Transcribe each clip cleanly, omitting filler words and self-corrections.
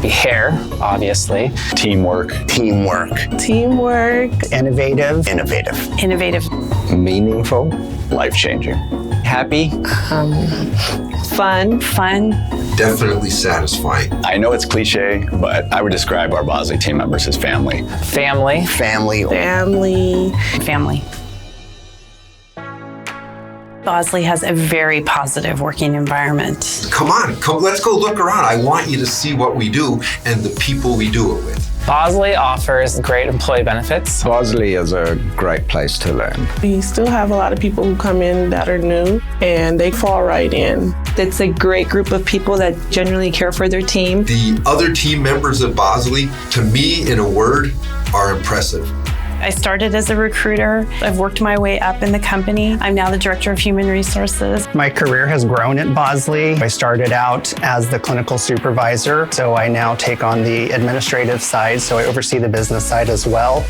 Hair, obviously. Teamwork. Teamwork. Teamwork. Innovative. Meaningful. Life-changing. Happy. Fun. Definitely satisfying. I know it's cliche, but I would describe our Bosley team members as family. Family. Bosley has a very positive working environment. Come, let's go look around. I want you to see what we do and the people we do it with. Bosley offers great employee benefits. Bosley is a great place to learn. We still have a lot of people who come in that are new and they fall right in. It's a great group of people that genuinely care for their team. The other team members at Bosley, to me, in a word, are impressive. I started as a recruiter. I've worked my way up in the company. I'm now the Director of Human Resources. My career has grown at Bosley. I started out as the clinical supervisor, so I now take on the administrative side, so I oversee the business side as well.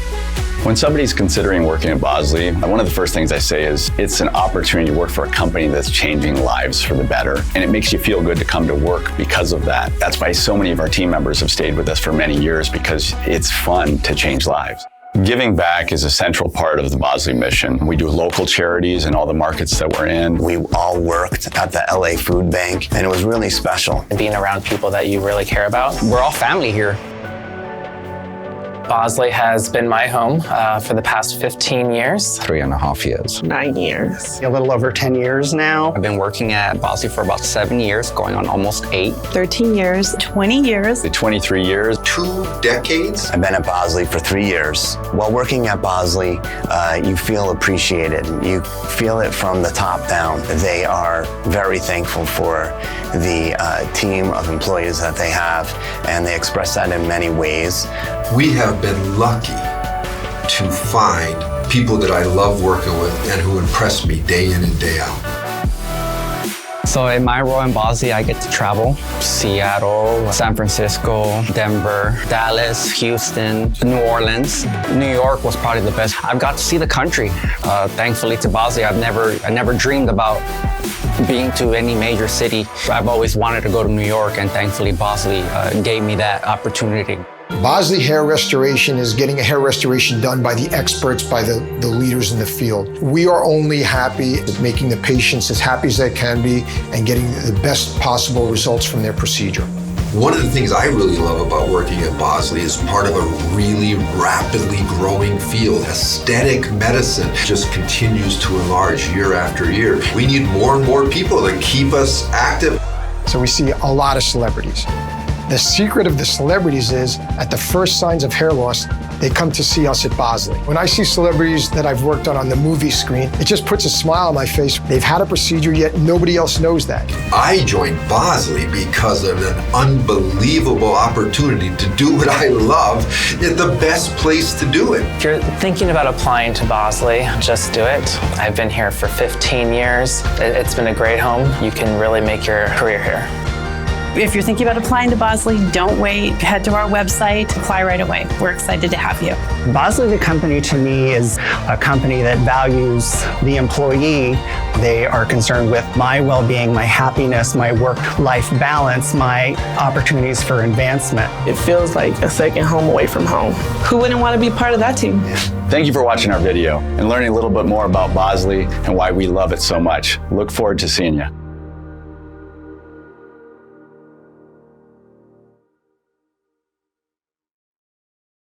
When somebody's considering working at Bosley, one of the first things I say is it's an opportunity to work for a company that's changing lives for the better. And it makes you feel good to come to work because of that. That's why so many of our team members have stayed with us for many years, because it's fun to change lives. Giving back is a central part of the Bosley mission. We do local charities in all the markets that we're in. We all worked at the LA Food Bank, and it was really special. Being around people that you really care about. We're all family here. Bosley has been my home for the past 15 years. 3.5 years. 9 years. A little over 10 years now. I've been working at Bosley for about 7 years, going on almost 8. 13 years. 20 years. 23 years. 2 decades. I've been at Bosley for 3 years. While working at Bosley, you feel appreciated. You feel it from the top down. They are very thankful for the team of employees that they have, and they express that in many ways. We have been lucky to find people that I love working with and who impress me day in and day out. So in my role in Bosley, I get to travel. Seattle, San Francisco, Denver, Dallas, Houston, New Orleans. New York was probably the best. I've got to see the country. Thankfully to Bosley, I never dreamed about being to any major city. I've always wanted to go to New York, and thankfully Bosley gave me that opportunity. Bosley Hair Restoration is getting a hair restoration done by the experts, by the leaders in the field. We are only happy at making the patients as happy as they can be and getting the best possible results from their procedure. One of the things I really love about working at Bosley is part of a really rapidly growing field. Aesthetic medicine just continues to enlarge year after year. We need more and more people to keep us active. So we see a lot of celebrities. The secret of the celebrities is, at the first signs of hair loss, they come to see us at Bosley. When I see celebrities that I've worked on the movie screen, it just puts a smile on my face. They've had a procedure, yet nobody else knows that. I joined Bosley because of an unbelievable opportunity to do what I love in the best place to do it. If you're thinking about applying to Bosley, just do it. I've been here for 15 years. It's been a great home. You can really make your career here. If you're thinking about applying to Bosley, don't wait. Head to our website, apply right away. We're excited to have you. Bosley, the company, to me, is a company that values the employee. They are concerned with my well-being, my happiness, my work-life balance, my opportunities for advancement. It feels like a second home away from home. Who wouldn't want to be part of that team? Thank you for watching our video and learning a little bit more about Bosley and why we love it so much. Look forward to seeing you.